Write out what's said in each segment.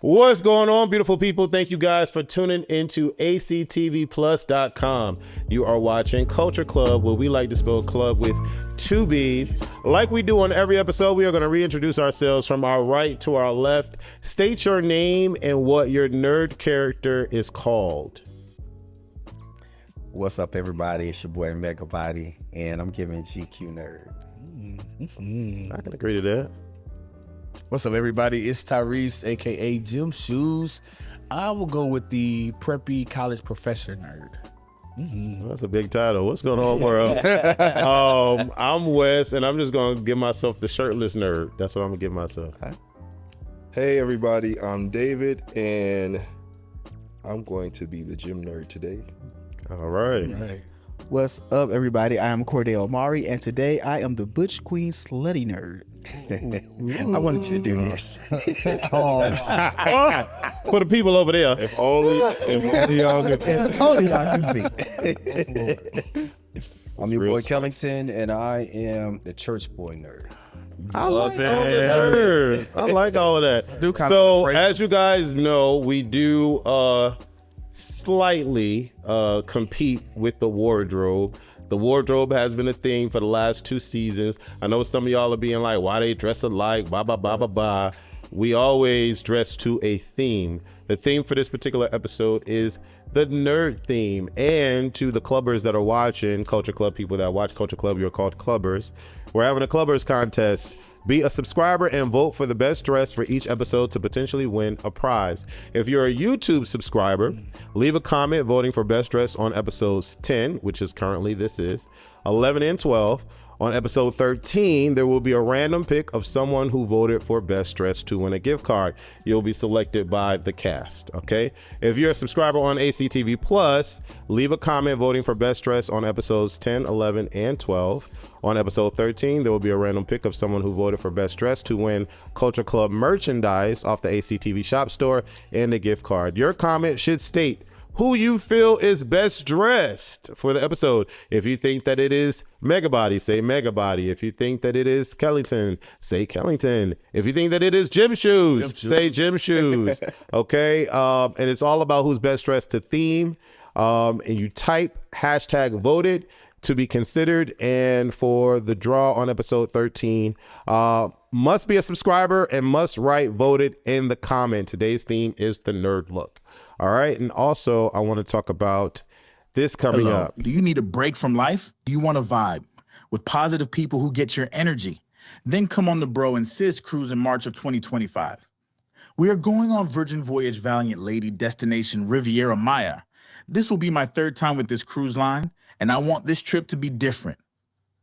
What's going on, beautiful people? Thank you guys for tuning into ACTVPLUS.com. You are watching Culture Club, where we like to spell club with two B's. Like we do on every episode, we are going to reintroduce ourselves from our right to our left. State your name and what your nerd character is called. What's up, everybody? It's your boy Megabody, and I'm giving GQ Nerd. I can agree to that. What's up, everybody? It's Tyrese, aka Jim Shoes. I will go with the preppy college professor nerd. That's a big title. What's going on, world? I'm Wes, and I'm just going to give myself the shirtless nerd. That's what I'm going to give myself. Hey, everybody. I'm David, and I'm going to be the gym nerd today. All right. What's up, everybody? I am Cordell Mari, and today I am the Butch Queen Slutty Nerd. I wanted you to do this. For the people over there. If only y'all could. I'm your boy Kellington, and I am the church boy nerd. I like all of that. I like all of that. So, as you guys know, we do slightly compete with the wardrobe. The wardrobe has been a thing for the last 2 seasons. I know some of y'all are being like, why they dress alike, blah, blah, blah, blah, blah. We always dress to a theme. The theme for this particular episode is the nerd theme. And to the clubbers that are watching, Culture Club people that watch Culture Club, you're called clubbers. We're having a clubbers contest. Be a subscriber and vote for the best dress for each episode to potentially win a prize. If you're a YouTube subscriber, leave a comment voting for best dress on episodes 10, which is currently this is, 11 and 12. On episode 13, there will be a random pick of someone who voted for best dress to win a gift card. You'll be selected by the cast, okay? If you're a subscriber on ACTV Plus, leave a comment voting for best dress on episodes 10, 11, and 12. On episode 13, there will be a random pick of someone who voted for best dress to win Culture Club merchandise off the ACTV shop store and a gift card. Your comment should state who you feel is best dressed for the episode. If you think that it is Megabody, say Megabody. If you think that it is Kellington, say Kellington. If you think that it is Jim Shoes, say Jim Shoes. Okay, and it's all about who's best dressed to theme. And you type hashtag voted to be considered. And for the draw on episode 13, must be a subscriber and must write voted in the comment. Today's theme is the nerd look. All right. And also, I want to talk about this coming up. Do you need a break from life? Do you want to vibe with positive people who get your energy? Then come on the Bro and Sis cruise in March of 2025. We are going on Virgin Voyage Valiant Lady destination Riviera Maya. This will be my 3rd time with this cruise line, and I want this trip to be different.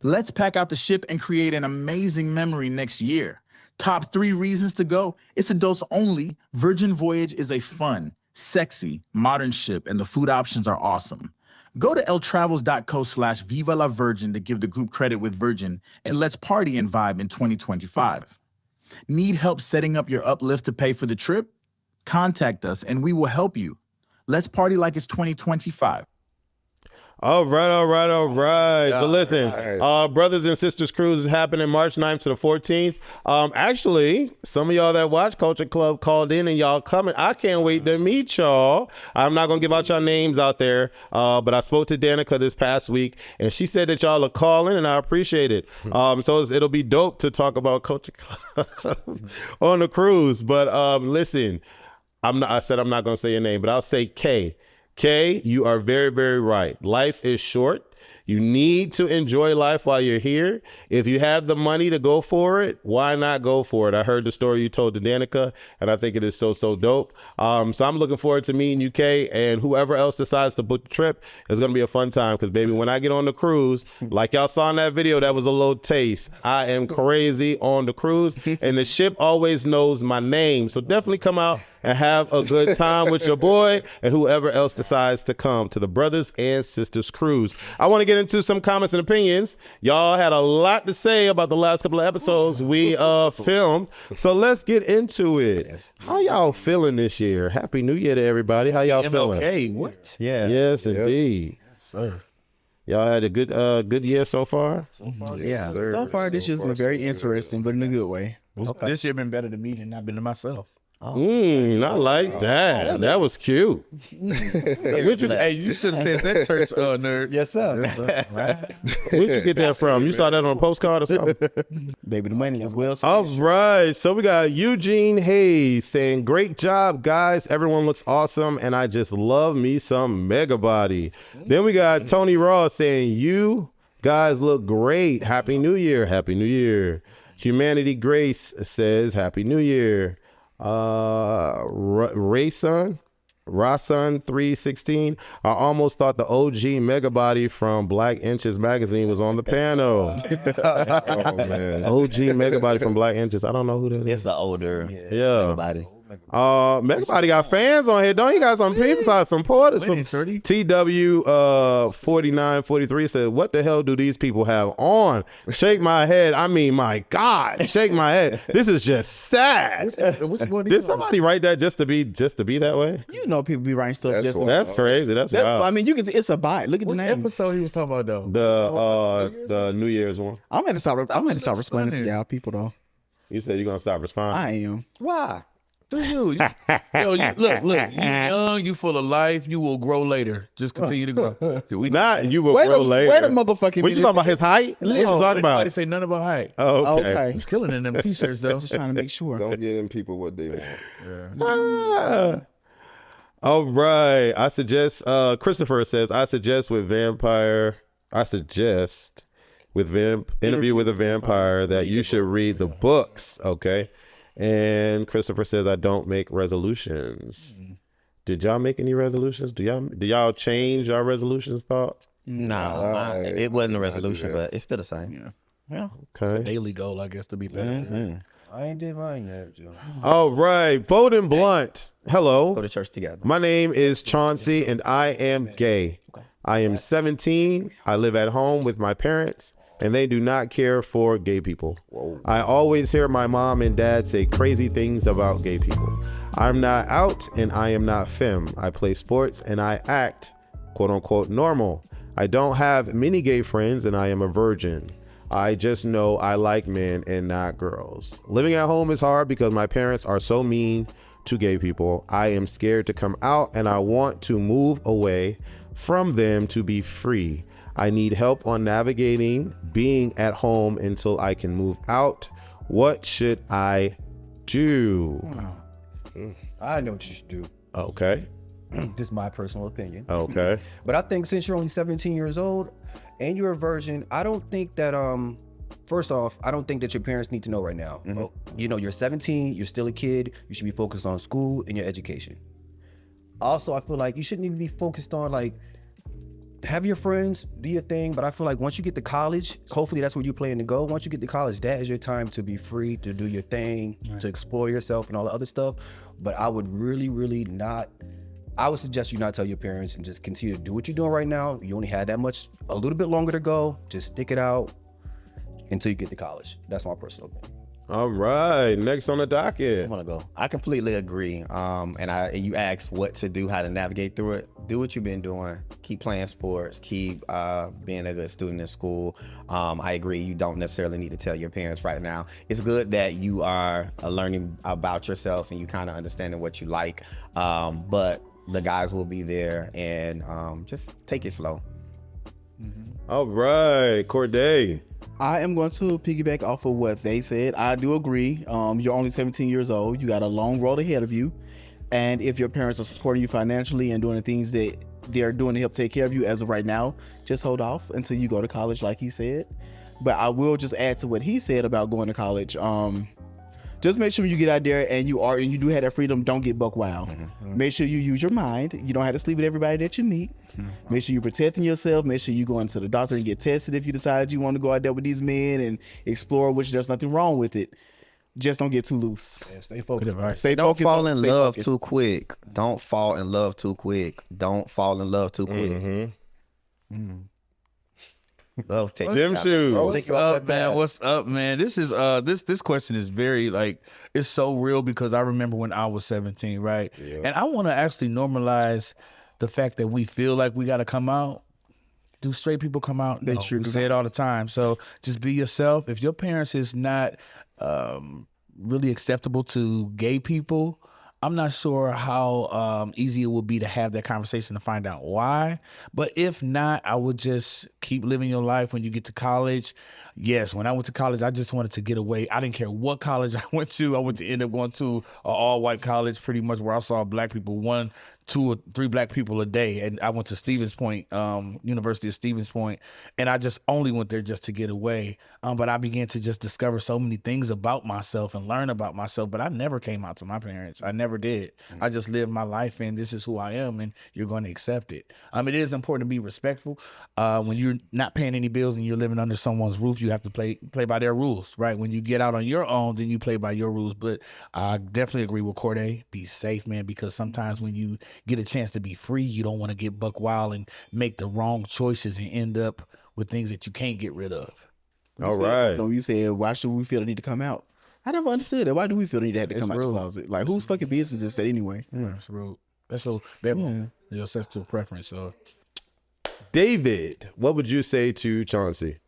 Let's pack out the ship and create an amazing memory next year. Top 3 reasons to go. It's adults only. Virgin Voyage is a fun, sexy, modern ship, and the food options are awesome. Go to eltravels.co/Viva la Virgin to give the group credit with Virgin, and let's party and vibe in 2025. Need help setting up your uplift to pay for the trip? Contact us and we will help you. Let's party like it's 2025. All right. But listen, Brothers and Sisters Cruise is happening March 9th to the 14th. Actually, some of y'all that watch Culture Club called in and y'all coming. I can't wait to meet y'all. I'm not going to give out y'all names out there, but I spoke to Danica this past week, and she said that y'all are calling, and I appreciate it. So it'll be dope to talk about Culture Club on the cruise. But listen, I said I'm not going to say your name, but I'll say Kay. Kay, you are very, very right. Life is short. You need to enjoy life while you're here. If you have the money to go for it, why not go for it? I heard the story you told to Danica, and I think it is so dope. So I'm looking forward to meeting you, Kay, and whoever else decides to book the trip, it's going to be a fun time because, baby, when I get on the cruise, like y'all saw in that video, that was a little taste. I am crazy on the cruise, and the ship always knows my name. So definitely come out and have a good time with your boy and whoever else decides to come to the Brothers and Sisters Cruise. I want to get into some comments and opinions. Y'all had a lot to say about the last couple of episodes we filmed, so let's get into it. How y'all feeling this year? Happy New Year to everybody. How y'all feeling? Okay, what? Yeah. Yes, indeed. Yes, sir. Y'all had a good year so far? Yeah. So far, this year's been very interesting, but in a good way. This year been better to me than I've been to myself. I like that. That was cute. Hey, you should have stayed at that church, nerd. Yes, sir. Where'd you get that from? You saw that on a postcard or something? Baby, the money as well. So All right. So we got Eugene Hayes saying, great job, guys. Everyone looks awesome, and I just love me some Mega Body. Then we got Tony Ross saying, you guys look great. Happy New Year. Happy New Year. Humanity Grace says, Happy New Year. Rasun 316. I almost thought the OG Mega Body from Black Inches magazine was on the panel. Oh man. OG Mega Body from Black Inches. I don't know who that is. It's an older Yeah. body. Mega Body got fans on here. Don't you got some people, some supporters? Some Shorty. TW 4943 said, what the hell do these people have on? Shake my head. I mean, my God, shake my head. This is just sad. Which one? Did somebody write that just to be that way? you know, people be writing stuff That's just. what- That's crazy. That's wild. I mean, you can. It's a bite. Look at Which the name. episode he was talking about though? The New Year's one. I'm gonna start. I'm gonna start responding to funny. y'all people though. You said you're gonna stop responding. I am. Why? Do you? Yo, look, you young, you full of life, you will grow later. Just continue to grow. We Not you will Wait grow a later. wait a motherfucking What you minute. talking about? His height? What you talking Nobody about? say nothing about height. Oh, okay. Okay. He's killing in them t-shirts though. Just trying to make sure. Don't give them people what they want. Ah. All right. I suggest. Christopher says, I suggest with Interview with a Vampire that you should read the books. Okay. And Christopher says, I don't make resolutions. Did y'all make any resolutions? Do y'all change our resolutions? Thoughts? No, it wasn't a resolution, but it's still the same. Yeah. Okay. Daily goal, I guess, to be better. I ain't did mine yet, Joe. All right. Bowden Blunt. Hello. Go to church together. My name is Chauncey, and I am gay. I am 17. I live at home with my parents, and they do not care for gay people. I always hear my mom and dad say crazy things about gay people. I'm not out, and I am not femme. I play sports, and I act, quote unquote, normal. I don't have many gay friends, and I am a virgin. I just know I like men and not girls. Living at home is hard because my parents are so mean to gay people. I am scared to come out, and I want to move away from them to be free. I need help on navigating being at home until I can move out. What should I do? I know what you should do. Okay. Just my personal opinion. Okay. But I think since you're only 17 years old and you're a virgin, I don't think that first off, I don't think that your parents need to know right now. Oh, you know, you're 17, you're still a kid, you should be focused on school and your education. Also, I feel like you shouldn't even be focused on like have your friends, do your thing, but I feel like once you get to college, hopefully that's where you plan to go. Once you get to college, that is your time to be free, to do your thing, to explore yourself and all the other stuff. But I would really not, I would suggest you not tell your parents and just continue to do what you're doing right now. You only had that much, a little bit longer to go. Just stick it out until you get to college. That's my personal opinion. All right. Next on the docket. I want to go. I completely agree. And you asked what to do, how to navigate through it. Do what you've been doing. Keep playing sports. Keep being a good student in school. I agree. You don't necessarily need to tell your parents right now. It's good that you are learning about yourself and you kind of understanding what you like. But the guys will be there, and just take it slow. All right. Corday. I am going to piggyback off of what they said. I do agree. You're only 17 years old. You got a long road ahead of you. And if your parents are supporting you financially and doing the things that they're doing to help take care of you as of right now, just hold off until you go to college, like he said. But I will just add to what he said about going to college. Just make sure when you get out there and you do have that freedom, don't get buck wild. Make sure you use your mind. You don't have to sleep with everybody that you meet. Make sure you're protecting yourself. Make sure you go into the doctor and get tested if you decide you want to go out there with these men and explore, which there's nothing wrong with it. Just don't get too loose. Yeah, stay focused. Stay Don't focused. fall in Stay love focused. too quick. Don't fall in love too quick. Don't fall in love too quick. Love take Gym shoes. What's up, man? What's up, man? This is this question is very it's so real because I remember when I was 17, right? Yeah. And I want to actually normalize the fact that we feel like we got to come out. Do straight people come out? No, we say it all the time. So just be yourself. If your parents is not really acceptable to gay people, I'm not sure how easy it would be to have that conversation to find out why. But if not, I would just keep living your life when you get to college. Yes, when I went to college, I just wanted to get away. I didn't care what college I went to. I went to end up going to an all-white college, pretty much, where I saw black people, 1, 2, or 3 black people a day. And I went to Stevens Point, University of Stevens Point, and I just only went there just to get away. But I began to just discover so many things about myself and learn about myself. But I never came out to my parents. I never did. I just lived my life, and this is who I am, and you're going to accept it. It is important to be respectful. When you're not paying any bills and you're living under someone's roof, you have to play by their rules, right? When you get out on your own, then you play by your rules. But I definitely agree with Corday. Be safe, man, because sometimes when you get a chance to be free, you don't want to get buck wild and make the wrong choices and end up with things that you can't get rid of. All right. You said, why should we feel the need to come out? I never understood that. Why do we feel the need to have to come out of the closet? Like, whose fucking business is that anyway? Yeah, that's rude. That's your sexual preference. So, David, what would you say to Chauncey?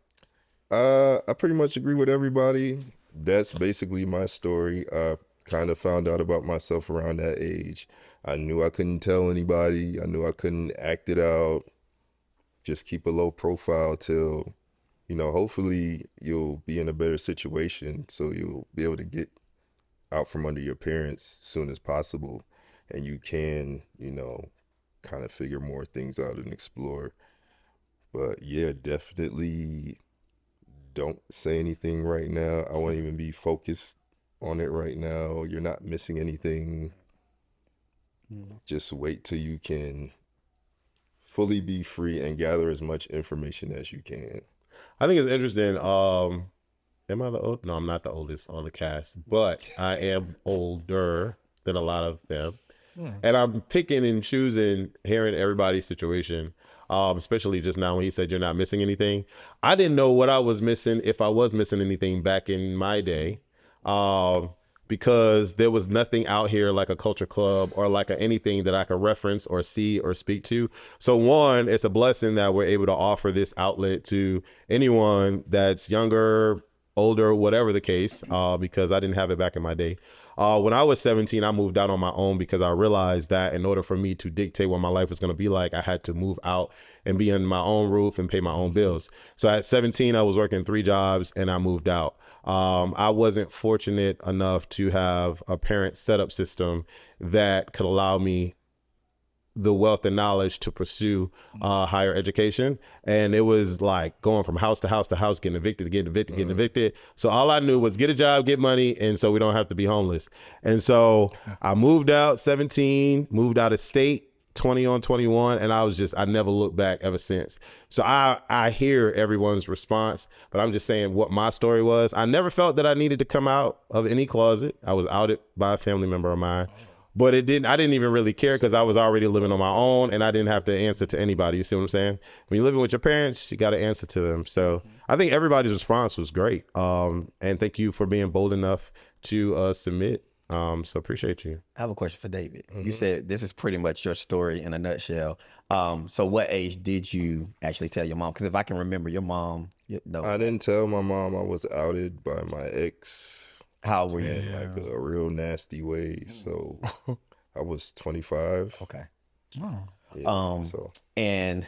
I pretty much agree with everybody. That's basically my story. I kind of found out about myself around that age. I knew I couldn't tell anybody. I knew I couldn't act it out. Just keep a low profile till, hopefully you'll be in a better situation so you'll be able to get out from under your parents as soon as possible. And you can, kind of figure more things out and explore. But yeah, definitely don't say anything right now. I won't even be focused on it right now. You're not missing anything. Just wait till you can fully be free and gather as much information as you can. I think it's interesting. Am I the old? No, I'm not the oldest on the cast, but I am older than a lot of them. And I'm picking and choosing, hearing everybody's situation, especially just now when he said you're not missing anything. I didn't know what I was missing, if I was missing anything back in my day, because there was nothing out here like a culture club or like anything that I could reference or see or speak to. So one, it's a blessing that we're able to offer this outlet to anyone that's younger, older, whatever the case, because I didn't have it back in my day. When I was 17, I moved out on my own because I realized that in order for me to dictate what my life was going to be like, I had to move out and be under my own roof and pay my own bills. So at 17, I was working 3 jobs and I moved out. I wasn't fortunate enough to have a parent setup system that could allow me the wealth and knowledge to pursue higher education. And it was like going from house to house to house, getting evicted. So all I knew was get a job, get money, and so we don't have to be homeless. And so I moved out 17, moved out of state, 20 on 21, and I never looked back ever since. So I hear everyone's response, but I'm just saying what my story was. I never felt that I needed to come out of any closet. I was outed by a family member of mine. But I didn't even really care because I was already living on my own and I didn't have to answer to anybody. You see what I'm saying? When you're living with your parents, you got to answer to them. So I think everybody's response was great. And thank you for being bold enough to submit. So appreciate you. I have a question for David. You said this is pretty much your story in a nutshell. So what age did you actually tell your mom? Because if I can remember, your mom, I didn't tell my mom. I was outed by my ex. How old were you? In like a real nasty way. So I was 25. Okay. Yeah, and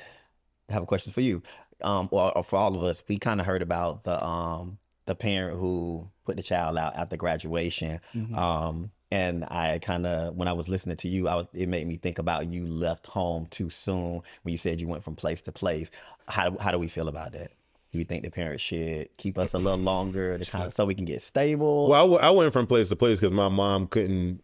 I have a question for you. Or for all of us, we kind of heard about the parent who put the child out after graduation. And I kind of, when I was listening to you, it made me think about you left home too soon when you said you went from place to place. How do we feel about that? Do you think the parents should keep us a little longer to so we can get stable? Well, I went from place to place because my mom couldn't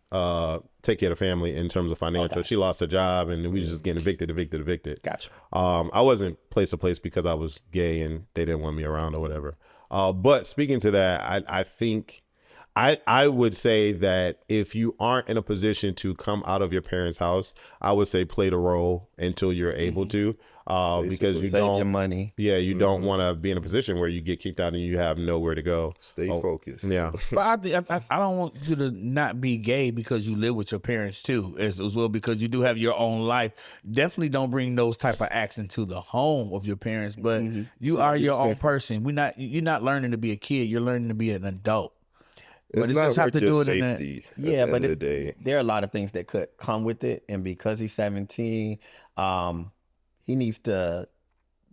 take care of the family in terms of financial. She lost her job and we was just getting evicted. Gotcha. I wasn't place to place because I was gay and they didn't want me around or whatever. But speaking to that, I think I would say that if you aren't in a position to come out of your parents' house, I would say play the role until you're able to. Because you don't your money. Yeah, you don't want to be in a position where you get kicked out and you have nowhere to go. Stay focused. Yeah. But I don't want you to not be gay because you live with your parents too, as well, because you do have your own life. Definitely don't bring those type of acts into the home of your parents, but you are your own person. You're not learning to be a kid, you're learning to be an adult. It's you not just have worth to your do it in that. safety. Yeah, at the but end of the day. there are a lot of things that could come with it, and because he's 17, he needs to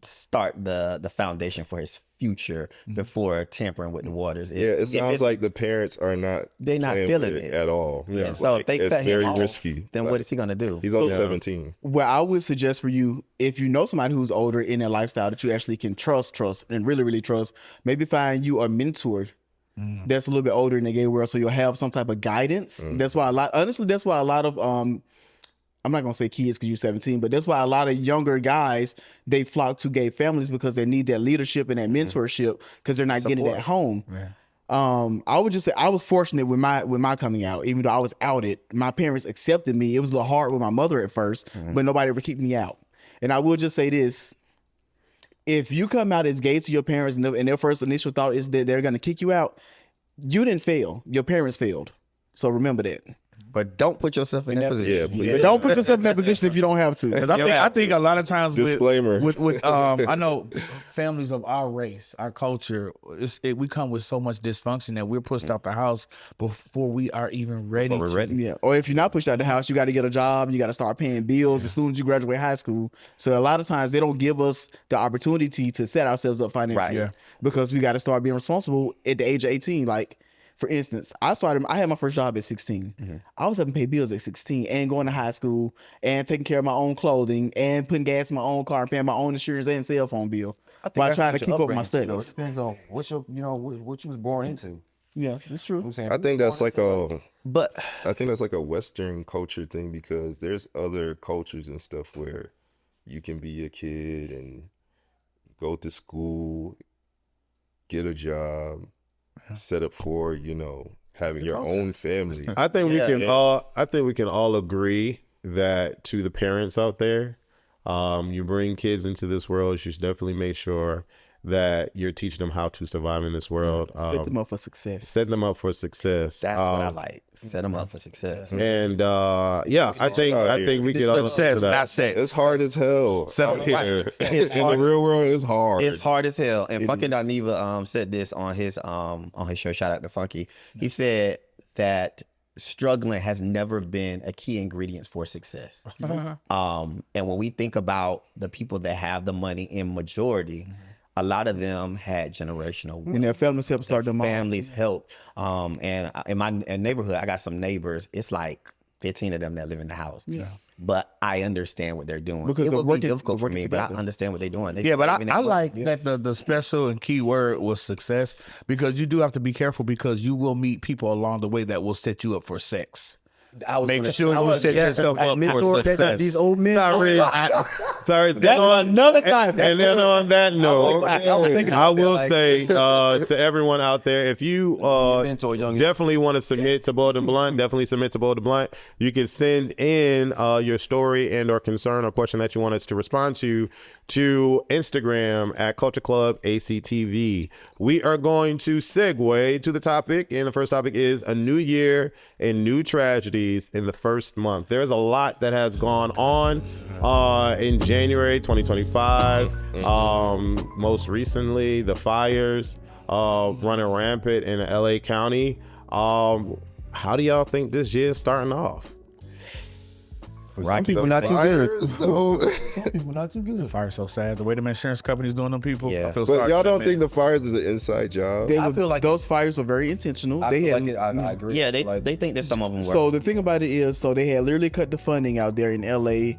start the foundation for his future before tampering with the waters. Yeah, it sounds like the parents are not. They're not playing feeling with it. at all. Yeah. And so if they it's cut very him off, risky. then what is he gonna do? He's only 17. What I would suggest for you, if you know somebody who's older in their lifestyle that you actually can trust and really trust, maybe find you a mentor that's a little bit older in the gay world, so you'll have some type of guidance. That's why that's why a lot of I'm not gonna say kids because you're 17, but that's why a lot of younger guys, they flock to gay families because they need that leadership and that mentorship because they're not getting it at home. I would just say I was fortunate with my coming out. Even though I was outed, my parents accepted me. It was a little hard with my mother at first, but nobody ever kicked me out. And I will just say this: if you come out as gay to your parents and their first initial thought is that they're gonna kick you out, you didn't fail. Your parents failed. So remember that. But don't put yourself in that position. Yeah, please. But don't put yourself in that position if you don't have to. I think a lot of times Disclaimer. with I know families of our race, our culture, we come with so much dysfunction that we're pushed out the house before we are even ready. Yeah. Or if you're not pushed out the house, you got to get a job. You got to start paying bills as soon as you graduate high school. So a lot of times they don't give us the opportunity to set ourselves up financially. Right. Because we got to start being responsible at the age of 18. Like, for instance, I had my first job at 16. I was having to pay bills at 16 and going to high school and taking care of my own clothing and putting gas in my own car and paying my own insurance and cell phone bill while trying to keep up with my studies. It depends on what you was born into. Yeah, that's true. I'm saying, I think that's like a But Western culture thing because there's other cultures and stuff where you can be a kid and go to school, get a job, set up for having your own family. I think we can all agree that to the parents out there, you bring kids into this world, you should definitely make sure that you're teaching them how to survive in this world. Set them up for success. Set them up for success. that's what I like. Set them up for success. And I think we can all Success, not sex. It's hard as hell out here. In the real world, it's hard. It's hard as hell. And Funky Dineva said this on his show. Shout out to Funky. He said that struggling has never been a key ingredient for success. And when we think about the people that have the money in majority, a lot of them had generational wealth. And their families help start them off. Families help. And in my neighborhood, I got some neighbors. It's like 15 of them that live in the house. Yeah. But I understand what they're doing. Because it would be working- difficult for working me, but I together. understand what they're doing. They Yeah, but saving I their like money. that the special and key word was success because you do have to be careful because you will meet people along the way that will set you up for sex. I was Make gonna- sure I you was- set yeah, yourself I up mentor for that- success. These old men. Sorry. That's another time. And then on that note, I was thinking I about that, will like- say to everyone out there, if you mentor young- definitely want to submit to Bold and Blunt, definitely submit to Bold and Blunt. You can send in your story and or concern or question that you want us to respond to Instagram at Culture Club ACTV. We are going to segue to the topic, and the first topic is a new year and new tragedies in the first month. There's a lot that has gone on in January 2025. Most recently, the fires running rampant in LA County. How do y'all think this year is starting off? Some people not too good. Fires, though. Some people not too good. Fire's so sad. The way the insurance company's doing them people. Yeah. I feel But sorry y'all for them, don't man. think the fires is an inside job? I feel like those fires were very intentional. I They feel had like I agree. Yeah, they Like, think that some of them were. So the thing about it is, so they had literally cut the funding out there in LA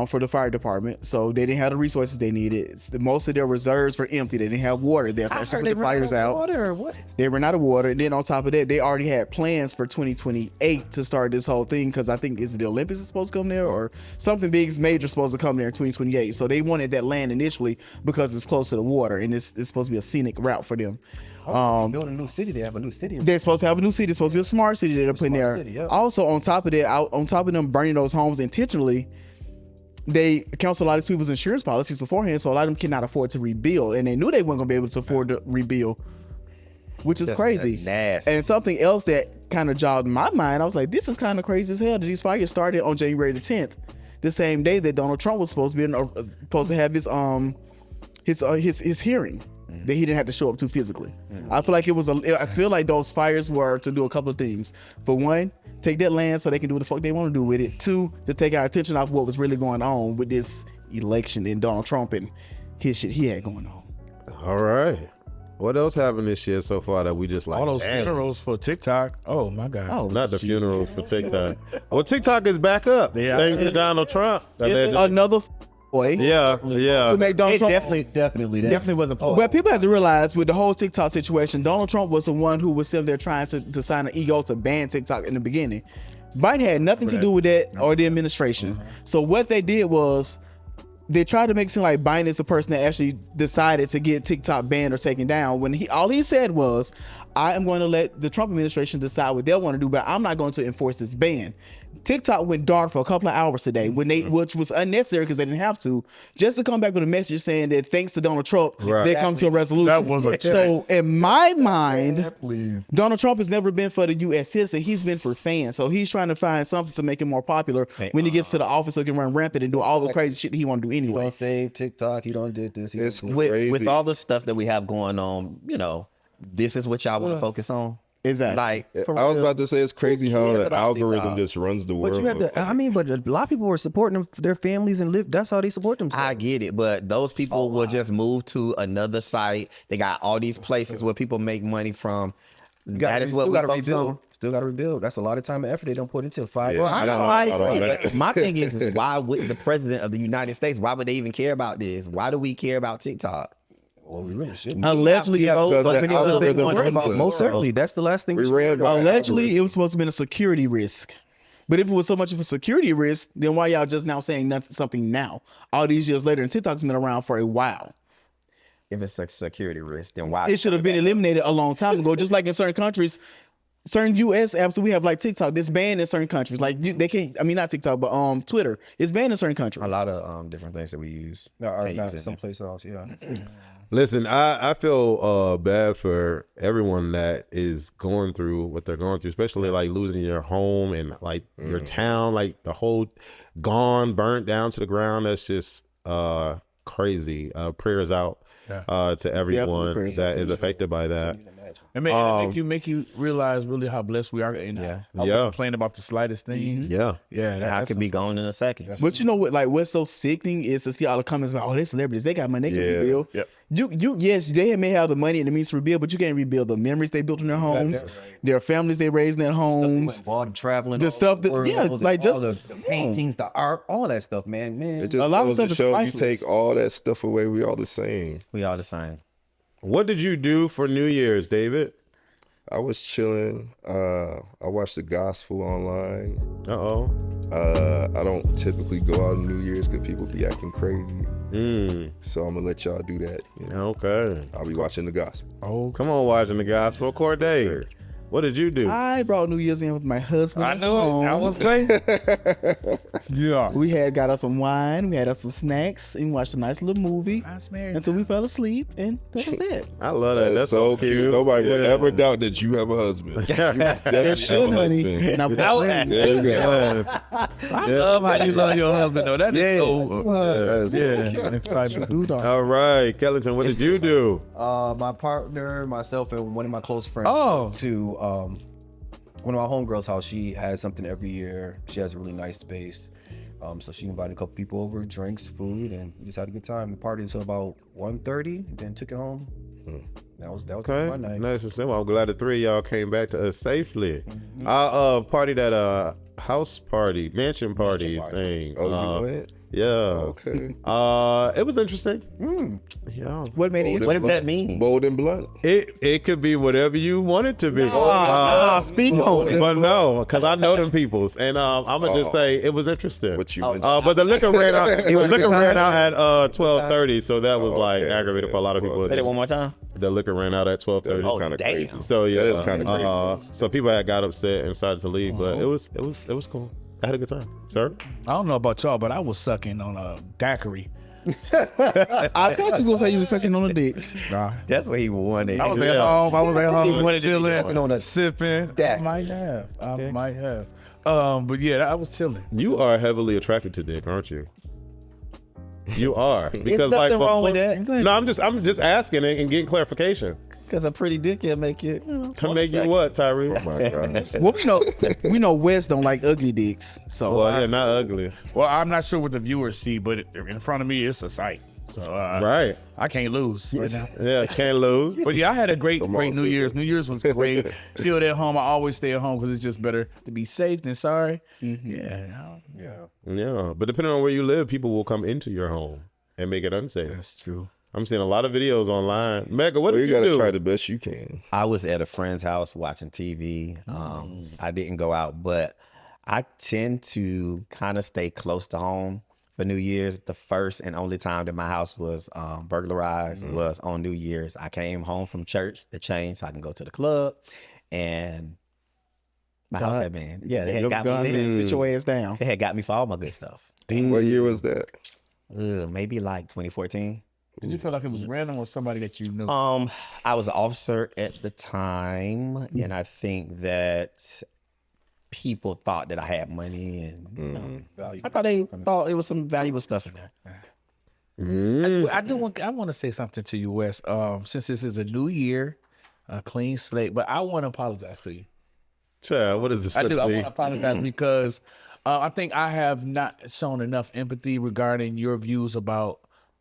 for the fire department. So they didn't have the resources they needed. Most of their reserves were empty. They didn't have water there to actually put the fires out. Water or what? They ran out of water. And then on top of that, they already had plans for 2028 to start this whole thing because I think is the Olympics is supposed to come there or something big major supposed to come there in 2028. So they wanted that land initially because it's close to the water and it's supposed to be a scenic route for them. Building a new city. They have a new city. They're supposed to have a new city. It's supposed to be a smart city that they're putting there. city, yeah. Also, on top of that, on top of them burning those homes intentionally, they canceled a lot of these people's insurance policies beforehand, so a lot of them cannot afford to rebuild, and they knew they weren't going to be able to afford to rebuild, which is crazy. That's nasty. And something else that kind of jogged my mind, I was like, this is kind of crazy as hell that these fires started on January the 10th, the same day that Donald Trump was supposed to have his hearing. that he didn't have to show up to physically. I feel like I feel like those fires were to do a couple of things. For one, take that land so they can do what the fuck they want to do with it. Two, to take our attention off what was really going on with this election and Donald Trump and his shit he had going on. All right. What else happened this year so far that we just like? All those damn. funerals for TikTok. Oh my God. Oh, Not the funerals for TikTok. Well, TikTok is back up. Yeah. Thanks to Donald Trump. Another boy. Yeah. To make Donald It Trump. definitely was a point. But people have to realize with the whole TikTok situation, Donald Trump was the one who was sitting there trying to sign an ego to ban TikTok in the beginning. Biden had nothing to do with that or the administration. So what they did was they tried to make it seem like Biden is the person that actually decided to get TikTok banned or taken down, when all he said was, I am going to let the Trump administration decide what they'll want to do, but I'm not going to enforce this ban. TikTok went dark for a couple of hours today, which was unnecessary because they didn't have to, just to come back with a message saying that thanks to Donald Trump, they come to a resolution. That was a So in my mind, Donald Trump has never been for the U.S. citizen. He's been for fans. So he's trying to find something to make him more popular when he gets to the office so he can run rampant and do all the crazy shit he want to do You anyway. don't save TikTok. You don't did this. It's with crazy. all the stuff that we have going on, this is what y'all want to focus on. Exactly. Like, for I was real. about to say it's crazy how cares the about algorithm TikTok? just runs the But world. you had to. But a lot of people were supporting their families and live. That's how they support themselves. I get it, but those people will just move to another site. They got all these places where people make money from. That is what we focus on. Still got to rebuild. That's a lot of time and effort they don't put into 5 Yeah. years. I don't agree, know. but my thing is why would the president of the United States, why would they even care about this? Why do we care about TikTok? Well, we really shouldn't. Allegedly, So Because many the other things algorithm to worry runs about. us. Most certainly, that's the last thing We should ran do. by allegedly, it was supposed to be a security risk. But if it was so much of a security risk, then why y'all just now saying something now? All these years later, and TikTok's been around for a while. If it's a security risk, then why? It should have been eliminated a long time ago. Just like in certain countries, certain U.S. apps that we have like TikTok, this banned in certain countries. Like they can't. I mean, not TikTok, but Twitter. It's banned in certain countries. A lot of different things that we use. Not Can't use it. someplace else. Yeah. Listen, I feel bad for everyone that is going through what they're going through, especially like losing your home and like your town, like the whole gone, burnt down to the ground. That's just crazy. Prayers out to everyone prayers that out is affected by that. It make you realize really how blessed we are. And I was complaining about the slightest things. Yeah. I could be gone in a second. But you know what? Like, what's so sickening is to see all the comments about, they're celebrities. They got money. They can rebuild. Yep. Yes, they may have the money and the means to rebuild, but you can't rebuild the memories they built in their homes, their families they raised in their homes, Traveling, the stuff that, like all just the paintings, the art, all that stuff, man. It just a lot of goes to stuff is show you priceless. take all that stuff away, we all the same. We all the same. What did you do for New Year's, David? I was chilling. I watched the gospel online. Uh-oh. I don't typically go out on New Year's because people be acting crazy. So I'm gonna let y'all do that. Okay. I'll be watching the gospel. Oh, come on, watching the gospel. Corday, what did you do? I brought New Year's in with my husband. I at know. home. I was saying. Yeah. We got us some wine, we had us some snacks, and watched a nice little movie until we fell asleep, and that was it. I love that. That's so cute. Nobody would ever doubt that you have a husband. You definitely Should, have a honey. husband. Now, There you go. I love how you love your husband, though. That is so exciting. All right, Kellington, what did you do? My partner, myself, and one of my close friends to one of my homegirls' house. She has something every year. She has a really nice space. So she invited a couple people over, drinks, food, and we just had a good time. We partied until about 1:30, then took it home. That was Okay, my night. nice and simple. I'm glad the three of y'all came back to us safely. I partied at a house party, mansion party thing. Oh, you went? Yeah. Okay. It was interesting. Yeah. what made it? What does that mean? Bold and blunt. It could be whatever you want it to be. Speak on it. But no, because I know them peoples, and I'm gonna just say it was interesting. What you But the liquor ran out. The liquor ran out at 12:30, so that was like okay. aggravated for a lot of people. Say it one more time. The liquor ran out at 12:30. Oh, kind of damn. crazy. So yeah, That is kinda crazy. so people had got upset and started to leave, but it was cool. I had a good time, sir. I don't know about y'all, but I was sucking on a daiquiri. I thought you was gonna say you was sucking on a dick. Nah. That's what he wanted. I was at home. I was at home He wanted to be chilling, sucking on a sipping. Dak. I might have. But yeah, I was chilling. You are heavily attracted to dick, aren't you? You are because There's nothing wrong with that. No, I'm just asking and getting clarification. Because a pretty dick can make it. Can make you what, Tyree? Oh my God. Well, we know West don't like ugly dicks, so Well, yeah, not ugly. Well, I'm not sure what the viewers see, but in front of me, it's a sight. So Right. I can't lose right now. Yeah, can't lose. But yeah, I had a great New sis. Year's. New Year's was great. Still at home. I always stay at home because it's just better to be safe than sorry. Yeah. Yeah, but depending on where you live, people will come into your home and make it unsafe. That's true. I'm seeing a lot of videos online. Mega, what Well, did you you gotta do? try the best you can. I was at a friend's house watching TV. I didn't go out, but I tend to kind of stay close to home for New Year's. The first and only time that my house was burglarized was on New Year's. I came home from church to change so I can go to the club, and my house had been, they had got guns me. and sit your ass down. They had got me for all my good stuff. What year was that? Maybe like 2014. Did you feel like it was random or somebody that you knew? I was an officer at the time, and I think that people thought that I had money, and I thought they thought it was some valuable stuff in there. I want to say something to you, Wes. Since this is a new year, a clean slate, but I want to apologize to you. Child, what is this? I do. I want to apologize because I think I have not shown enough empathy regarding your views about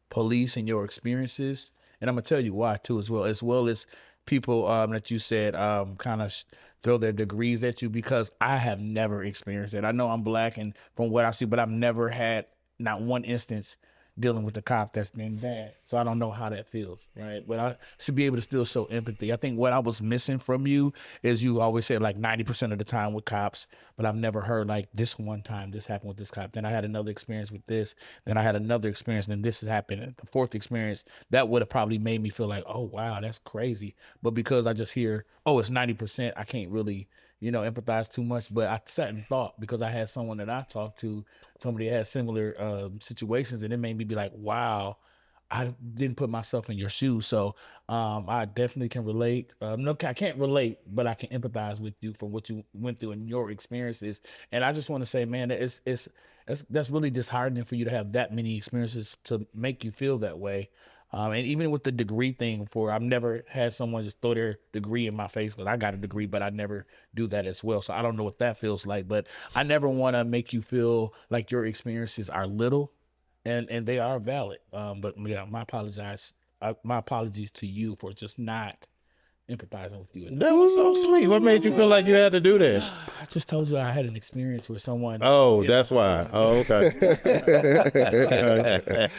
police and your experiences, and I'm gonna tell you why too, as well as people that you said kind of throw their degrees at you, because I have never experienced it. I know I'm black, and from what I see, but I've never had not one instance dealing with a cop that's been bad. So I don't know how that feels, right? But I should be able to still show empathy. I think what I was missing from you is you always say like 90% of the time with cops, but I've never heard like this one time this happened with this cop. Then I had another experience with this. Then I had another experience. Then this has happened. The fourth experience, that would have probably made me feel like, oh, wow, that's crazy. But because I just hear, oh, it's 90%, I can't really, empathize too much. But I sat and thought, because I had someone that I talked to, somebody had similar situations, and it made me be like, wow, I didn't put myself in your shoes. So I definitely can relate. No, I can't relate, but I can empathize with you for what you went through and your experiences. And I just want to say, man, that's really disheartening for you to have that many experiences to make you feel that way. And even with the degree thing, I've never had someone just throw their degree in my face, because I got a degree, but I never do that as well. So I don't know what that feels like, but I never want to make you feel like your experiences are little, and they are valid. But yeah, my apologies to you for just not empathizing with you. That was so sweet. What made you feel like you had to do that? I just told you I had an experience with someone. Oh, that's why. Oh, okay.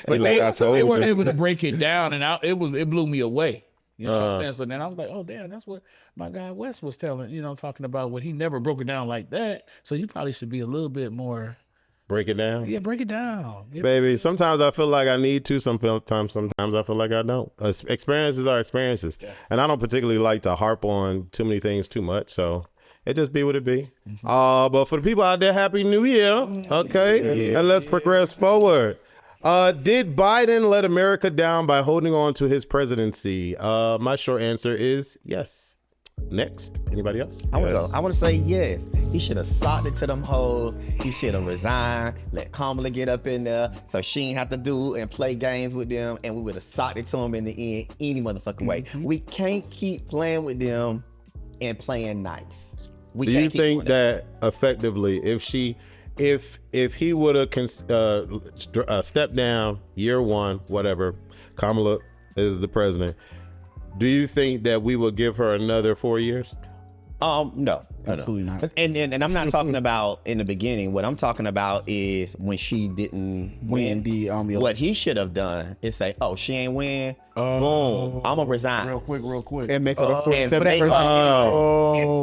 But they weren't able to break it down, and it blew me away. You know what I'm saying? So then I was like, oh, damn, that's what my guy Wes was telling, talking about when he never broke it down like that. So you probably should be a little bit more. Break it down. Yeah, break it down. Baby, sometimes I feel like I need to. Sometimes I feel like I don't. Experiences are experiences. Yeah. And I don't particularly like to harp on too many things too much. So it just be what it be. But for the people out there, Happy New Year. Okay? Yeah. And let's progress forward. Did Biden let America down by holding on to his presidency? My short answer is yes. Next, anybody else? I want to say yes. He should have socked it to them hoes. He should have resigned, let Kamala get up in there so she ain't have to do and play games with them, and we would have socked it to him in the end any motherfucking way. We can't keep playing with them and playing nice. Do you think that effectively, if he would have stepped down year one, whatever, Kamala is the president, do you think that we will give her another 4 years? No. Absolutely not. And I'm not talking about in the beginning. What I'm talking about is when she didn't win. What he should have done is say, oh, she ain't win. Boom. I'm going to resign. Real quick. And make her a And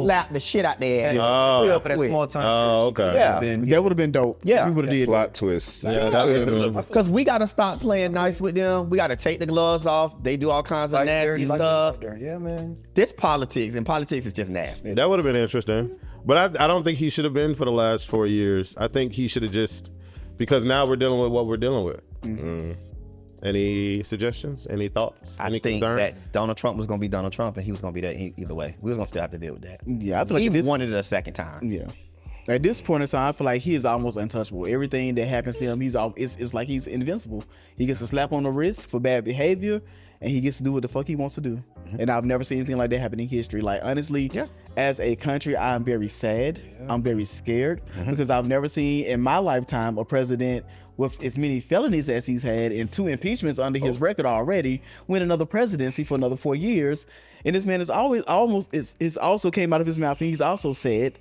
slap the shit out there. For that small time. Oh, okay. Yeah. That would have been dope. Yeah. We would have did. Plot twist. Because we got to stop playing nice with them. We got to take the gloves off. They do all kinds of nasty stuff. Yeah, man. This politics, and politics is just nasty. That would have been interesting. But I don't think he should have been for the last 4 years. I think he should have just, because now we're dealing with what we're dealing with. Any suggestions? Any thoughts? Any I think concern? that Donald Trump was going to be Donald Trump, and he was going to be there either way. We was going to still have to deal with that. Yeah, I feel like he this wanted it a second time. Yeah. At this point in time, I feel like he is almost untouchable. Everything that happens to him, it's like he's invincible. He gets a slap on the wrist for bad behavior, and he gets to do what the fuck he wants to do. And I've never seen anything like that happen in history. Like, honestly, as a country, I'm very sad. I'm very scared because I've never seen in my lifetime a president with as many felonies as he's had and 2 impeachments under his record already win another presidency for another 4 years. And this man is always it's also came out of his mouth, and he's also said